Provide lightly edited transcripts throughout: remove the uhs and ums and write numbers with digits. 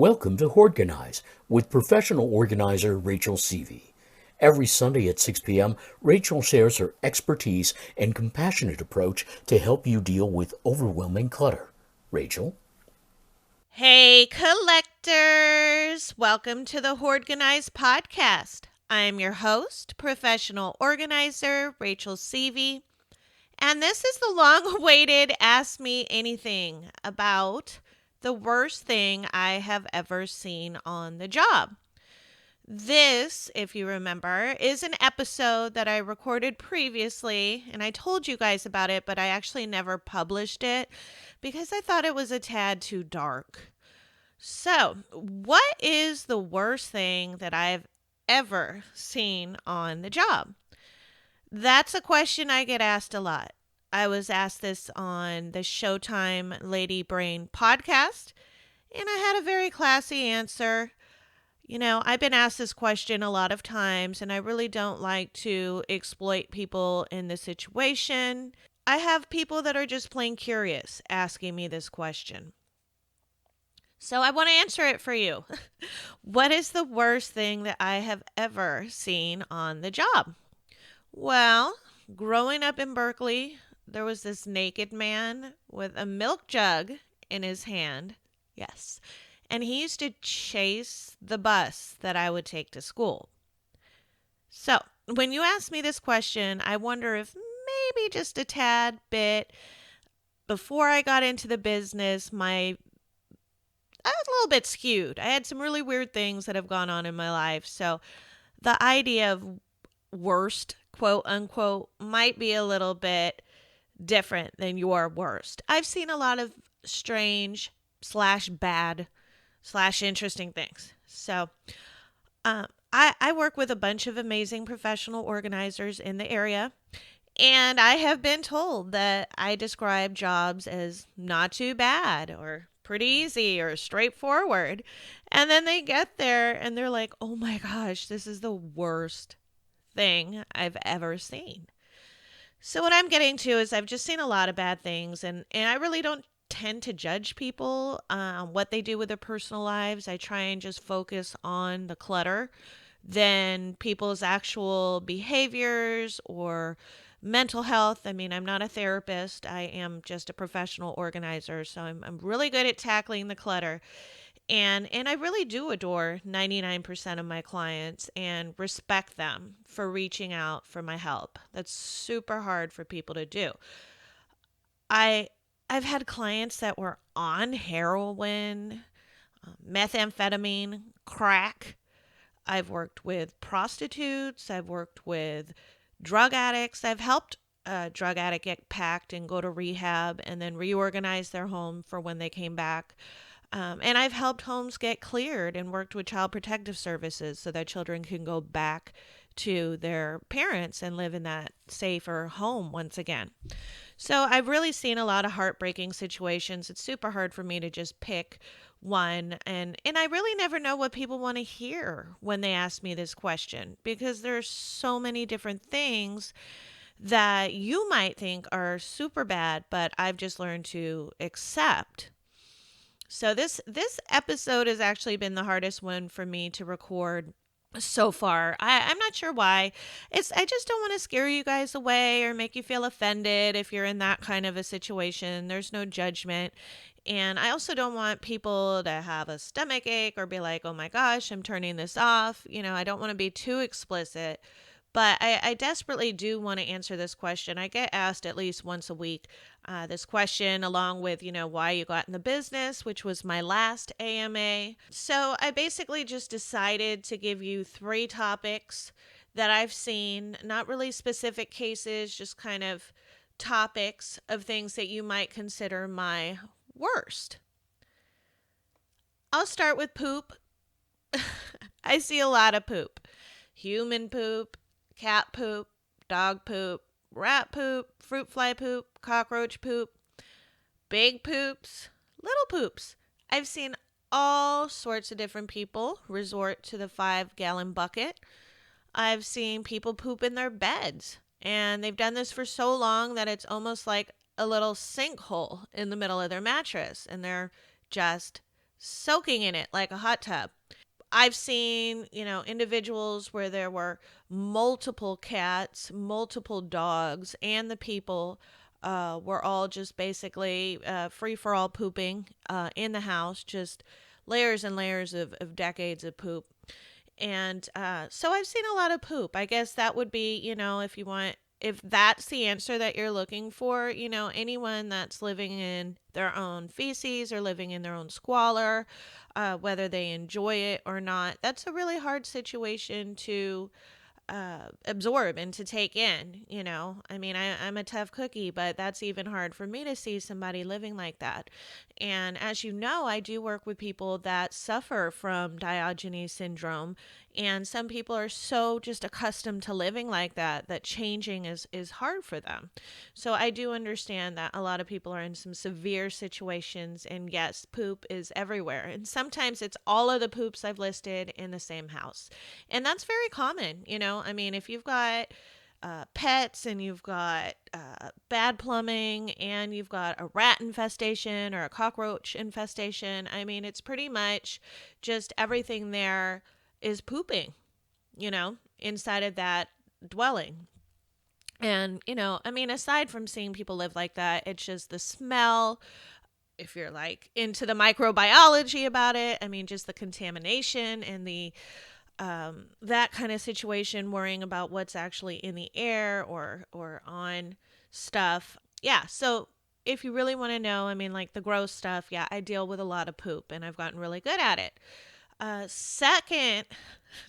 Welcome to Hoardganize with professional organizer Rachel Seavey. Every Sunday at 6 p.m., Rachel shares her expertise and compassionate approach to help you deal with overwhelming clutter. Rachel? Hey, collectors! Welcome to the Hoardganize Podcast. I'm your host, professional organizer Rachel Seavey, and this is the long-awaited Ask Me Anything about the worst thing I have ever seen on the job. This, if you remember, is an episode that I recorded previously, and I told you guys about it, but I actually never published it because I thought it was a tad too dark. So, what is the worst thing that I've ever seen on the job? That's a question I get asked a lot. I was asked this on the Showtime Lady Brain podcast, and I had a very classy answer. You know, I've been asked this question a lot of times, and I really don't like to exploit people in this situation. I have people that are just plain curious asking me this question. So I want to answer it for you. What is the worst thing that I have ever seen on the job? Well, growing up in Berkeley, there was this naked man with a milk jug in his hand. Yes. And he used to chase the bus that I would take to school. So, when you ask me this question, I wonder if maybe just a tad bit before I got into the business, I was a little bit skewed. I had some really weird things that have gone on in my life. So, the idea of worst, quote unquote, might be a little bit different than your worst. I've seen a lot of strange / bad / interesting things. So I work with a bunch of amazing professional organizers in the area. And I have been told that I describe jobs as not too bad or pretty easy or straightforward. And then they get there and they're like, oh my gosh, this is the worst thing I've ever seen. So what I'm getting to is I've just seen a lot of bad things, and I really don't tend to judge people on what they do with their personal lives. I try and just focus on the clutter than people's actual behaviors or mental health. I mean, I'm not a therapist. I am just a professional organizer. So I'm really good at tackling the clutter. And I really do adore 99% of my clients and respect them for reaching out for my help. That's super hard for people to do. I I've had clients that were on heroin, methamphetamine, crack. I've worked with prostitutes. I've worked with drug addicts. I've helped a drug addict get packed and go to rehab and then reorganize their home for when they came back. And I've helped homes get cleared and worked with Child Protective Services so that children can go back to their parents and live in that safer home once again. So I've really seen a lot of heartbreaking situations. It's super hard for me to just pick one, and I really never know what people want to hear when they ask me this question because there's so many different things that you might think are super bad, but I've just learned to accept. So this episode has actually been the hardest one for me to record so far. I'm not sure why. I just don't want to scare you guys away or make you feel offended if you're in that kind of a situation. There's no judgment. And I also don't want people to have a stomach ache or be like, oh my gosh, I'm turning this off. You know, I don't want to be too explicit. But I desperately do want to answer this question. I get asked at least once a week this question, along with, why you got in the business, which was my last AMA. So I basically just decided to give you 3 topics that I've seen, not really specific cases, just kind of topics of things that you might consider my worst. I'll start with poop. I see a lot of poop. Human poop, cat poop, dog poop, rat poop, fruit fly poop, cockroach poop, big poops, little poops. I've seen all sorts of different people resort to the 5-gallon bucket. I've seen people poop in their beds, and they've done this for so long that it's almost like a little sinkhole in the middle of their mattress, and they're just soaking in it like a hot tub. I've seen, individuals where there were multiple cats, multiple dogs, and the people were all just basically free for all pooping in the house, just layers and layers of decades of poop. And so I've seen a lot of poop. I guess that would be, if that's the answer that you're looking for, anyone that's living in their own feces or living in their own squalor, whether they enjoy it or not, that's a really hard situation to absorb and to take in. I mean, I'm a tough cookie, but that's even hard for me to see somebody living like that. And as you know, I do work with people that suffer from Diogenes syndrome, and some people are so just accustomed to living like that that changing is hard for them. So I do understand that a lot of people are in some severe situations, and yes, poop is everywhere, and sometimes it's all of the poops I've listed in the same house. And that's very common. I mean, if you've got pets and you've got bad plumbing and you've got a rat infestation or a cockroach infestation, I mean, it's pretty much just everything there is pooping, inside of that dwelling. And, I mean, aside from seeing people live like that, it's just the smell. If you're like into the microbiology about it, I mean, just the contamination and the that kind of situation, worrying about what's actually in the air or on stuff. Yeah, so if you really want to know, I mean, like the gross stuff, yeah, I deal with a lot of poop and I've gotten really good at it. Second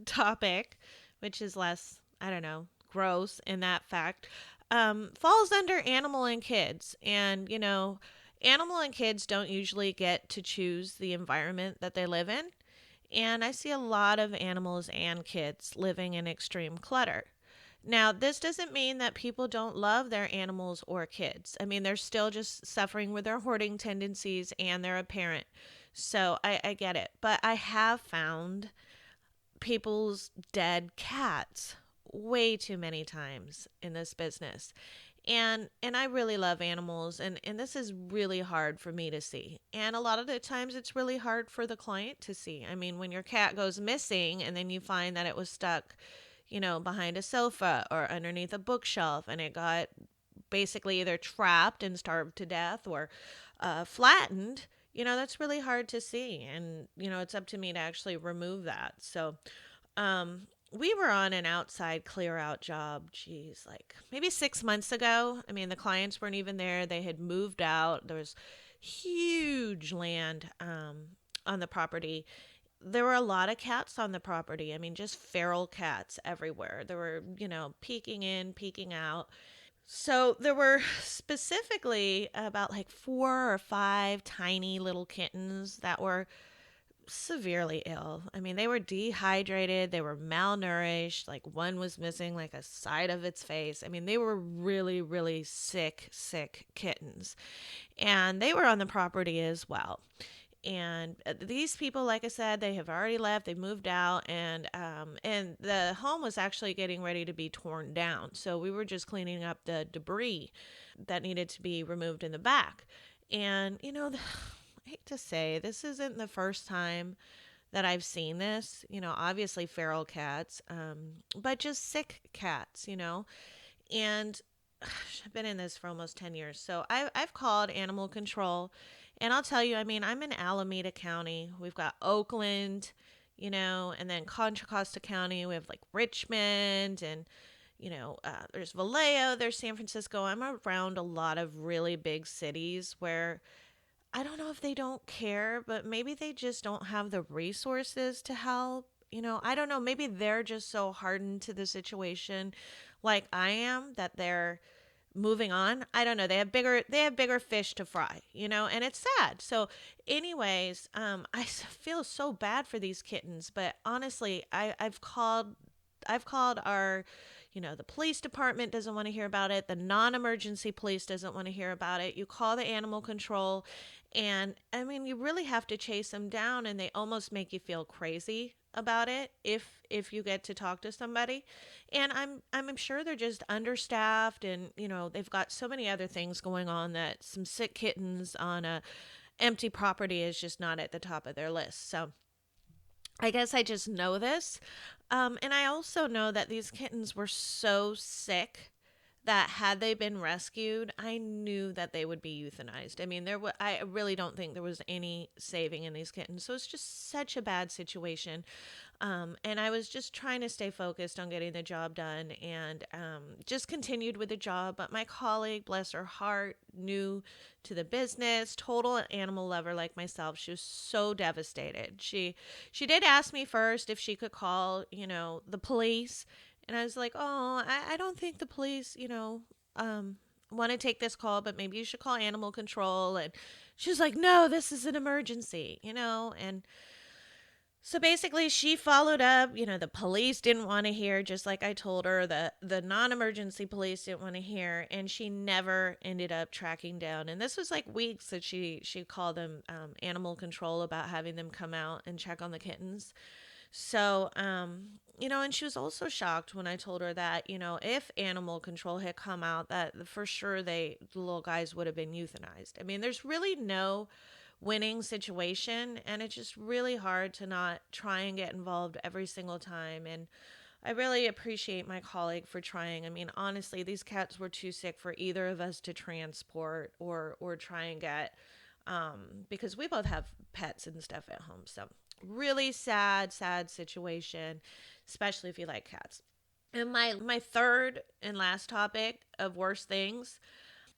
topic, which is less, I don't know, gross in that fact, falls under animal and kids. And, animal and kids don't usually get to choose the environment that they live in. And I see a lot of animals and kids living in extreme clutter. Now, this doesn't mean that people don't love their animals or kids. I mean, they're still just suffering with their hoarding tendencies and they're a parent. So I get it. But I have found people's dead cats way too many times in this business. And I really love animals, and this is really hard for me to see. And a lot of the times it's really hard for the client to see. I mean, when your cat goes missing and then you find that it was stuck, behind a sofa or underneath a bookshelf and it got basically either trapped and starved to death or flattened, that's really hard to see. And, it's up to me to actually remove that. So, we were on an outside clear out job, geez, like maybe 6 months ago. I mean, the clients weren't even there. They had moved out. There was huge land on the property. There were a lot of cats on the property. I mean, just feral cats everywhere. There were, peeking in, peeking out. So there were specifically about like 4 or 5 tiny little kittens that were severely ill. I mean, they were dehydrated, they were malnourished, like one was missing like a side of its face. I mean, they were really, really sick kittens. And they were on the property as well. And these people, like I said, they have already left. They moved out, and the home was actually getting ready to be torn down. So we were just cleaning up the debris that needed to be removed in the back. And I hate to say, this isn't the first time that I've seen this. Obviously feral cats, but just sick cats. And I've been in this for almost 10 years. So I've called animal control. And I'll tell you, I mean, I'm in Alameda County. We've got Oakland, and then Contra Costa County. We have like Richmond and, there's Vallejo, there's San Francisco. I'm around a lot of really big cities where I don't know if they don't care, but maybe they just don't have the resources to help. I don't know. Maybe they're just so hardened to the situation like I am that they're moving on. I don't know. They have bigger fish to fry, and it's sad. So anyways, I feel so bad for these kittens, but honestly, I've called our, the police department doesn't want to hear about it. The non-emergency police doesn't want to hear about it. You call the animal control, and I mean, you really have to chase them down, and they almost make you feel crazy about it if you get to talk to somebody. And I'm sure they're just understaffed, and they've got so many other things going on that some sick kittens on a empty property is just not at the top of their list. So I guess I just know this. And I also know that these kittens were so sick that had they been rescued, I knew that they would be euthanized. I mean, I really don't think there was any saving in these kittens. So it's just such a bad situation. And I was just trying to stay focused on getting the job done and just continued with the job. But my colleague, bless her heart, new to the business, total animal lover like myself. She was so devastated. She did ask me first if she could call, the police. And I was like, oh, I don't think the police, want to take this call, but maybe you should call animal control. And she was like, no, this is an emergency, and so basically, she followed up. The police didn't want to hear, just like I told her. The non-emergency police didn't want to hear, and she never ended up tracking down. And this was like weeks that she called them animal control about having them come out and check on the kittens. So, and she was also shocked when I told her that, if animal control had come out, that for sure the little guys would have been euthanized. I mean, there's really no winning situation, and it's just really hard to not try and get involved every single time. And I really appreciate my colleague for trying. I mean, honestly, these cats were too sick for either of us to transport or try and get, because we both have pets and stuff at home. So really sad situation, especially if you like cats. And my third and last topic of worst things,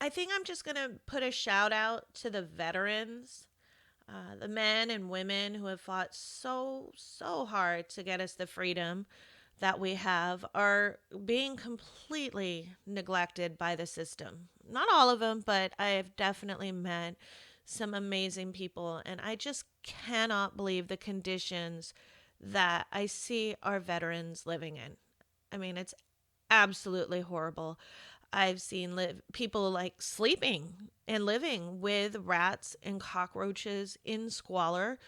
I think I'm just going to put a shout out to the veterans, the men and women who have fought so hard to get us the freedom that we have, are being completely neglected by the system. Not all of them, but I have definitely met some amazing people, and I just cannot believe the conditions that I see our veterans living in. I mean, it's absolutely horrible. I've seen people like sleeping and living with rats and cockroaches in squalor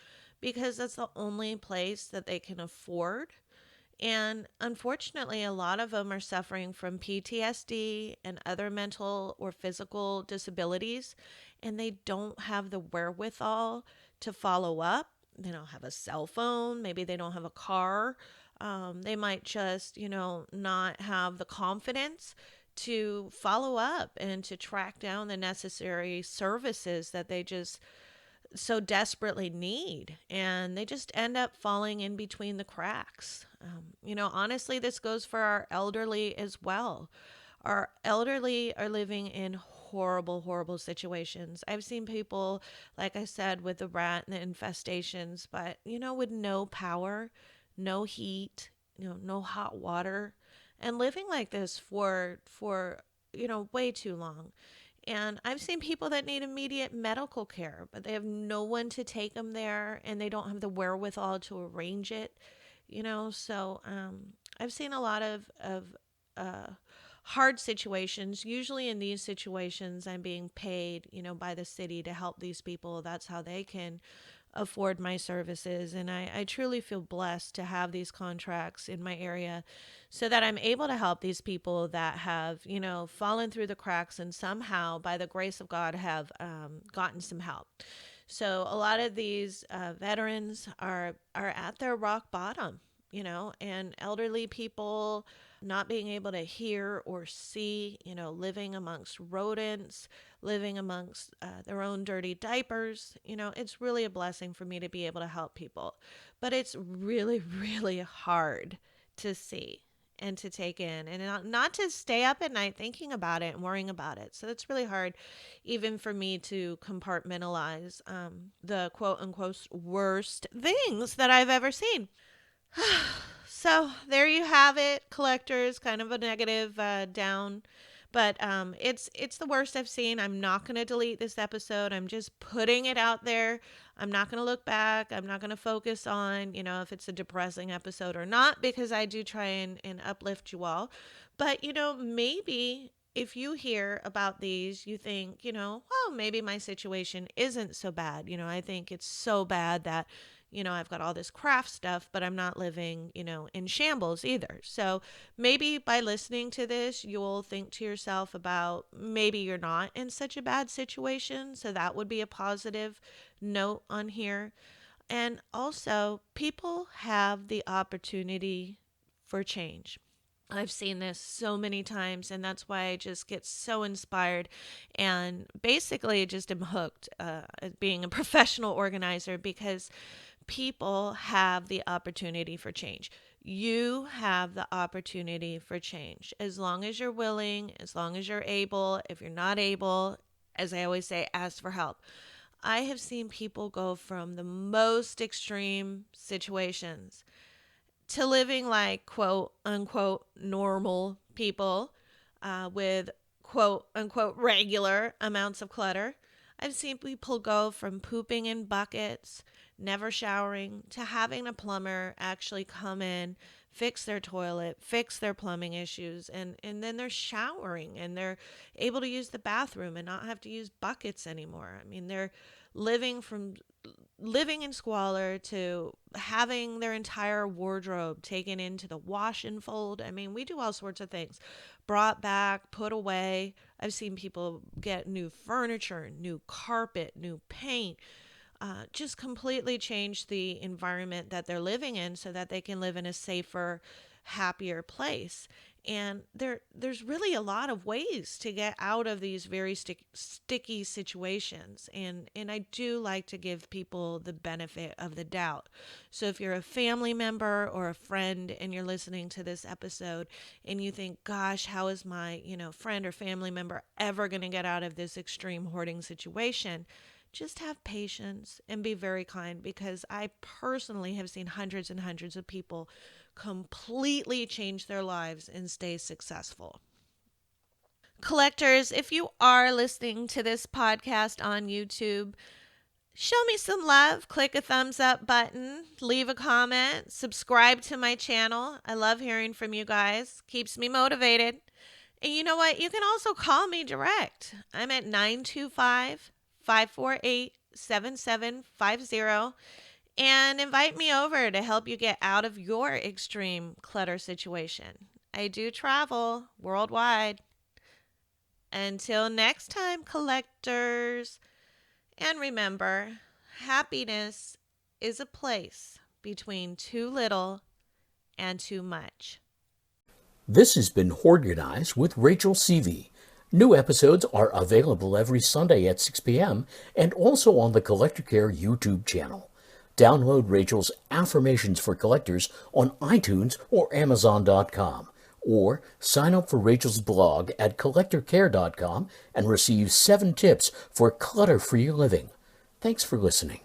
because that's the only place that they can afford. And unfortunately, a lot of them are suffering from PTSD and other mental or physical disabilities, and they don't have the wherewithal to follow up. They don't have a cell phone. Maybe they don't have a car. They might just, not have the confidence to follow up and to track down the necessary services that they just so desperately need, and they just end up falling in between the cracks. Honestly, this goes for our elderly as well. Our elderly are living in horrible situations. I've seen people, like I said, with the rat and the infestations, but with no power, no heat, no hot water, and living like this for way too long. And I've seen people that need immediate medical care, but they have no one to take them there, and they don't have the wherewithal to arrange it, So I've seen a lot of hard situations. Usually in these situations, I'm being paid, by the city to help these people. That's how they can afford my services. And I truly feel blessed to have these contracts in my area so that I'm able to help these people that have, fallen through the cracks and somehow, by the grace of God, have gotten some help. So a lot of these veterans are at their rock bottom, and elderly people not being able to hear or see, living amongst rodents, living amongst their own dirty diapers. It's really a blessing for me to be able to help people. But it's really hard to see and to take in, and not to stay up at night thinking about it and worrying about it. So it's really hard even for me to compartmentalize the quote unquote worst things that I've ever seen. So there you have it, collectors. Kind of a negative down, but it's the worst I've seen. I'm not going to delete this episode. I'm just putting it out there. I'm not going to look back. I'm not going to focus on if it's a depressing episode or not, because I do try and uplift you all. But maybe if you hear about these, you think, maybe my situation isn't so bad. I think it's so bad that I've got all this craft stuff, but I'm not living, in shambles either. So maybe by listening to this, you'll think to yourself about maybe you're not in such a bad situation. So that would be a positive note on here. And also, people have the opportunity for change. I've seen this so many times, and that's why I just get so inspired and basically just am hooked at being a professional organizer, because people have the opportunity for change. You have the opportunity for change as long as you're willing, as long as you're able. If you're not able, as I always say, ask for help. I have seen people go from the most extreme situations to living like quote unquote normal people with quote unquote regular amounts of clutter. I've seen people go from pooping in buckets, never showering, to having a plumber actually come in, fix their toilet, fix their plumbing issues, and then they're showering and they're able to use the bathroom and not have to use buckets anymore. I mean, they're living from living in squalor to having their entire wardrobe taken into the wash and fold. I mean, we do all sorts of things. Brought back, put away. I've seen people get new furniture, new carpet, new paint, just completely change the environment that they're living in so that they can live in a safer, happier place. And there's really a lot of ways to get out of these very sticky situations. And I do like to give people the benefit of the doubt. So if you're a family member or a friend and you're listening to this episode and you think, gosh, how is my, friend or family member ever going to get out of this extreme hoarding situation? Just have patience and be very kind, because I personally have seen hundreds and hundreds of people completely change their lives and stay successful. Collectors, if you are listening to this podcast on YouTube, show me some love. Click a thumbs up button, leave a comment, subscribe to my channel. I love hearing from you guys. Keeps me motivated. And you know what? You can also call me direct. I'm at 925-548-7750. And invite me over to help you get out of your extreme clutter situation. I do travel worldwide. Until next time, collectors. And remember, happiness is a place between too little and too much. This has been Hoardganize with Rachel Seavey. New episodes are available every Sunday at 6 p.m. and also on the Collector Care YouTube channel. Download Rachel's Affirmations for Collectors on iTunes or Amazon.com, or sign up for Rachel's blog at collectorcare.com and receive 7 tips for clutter-free living. Thanks for listening.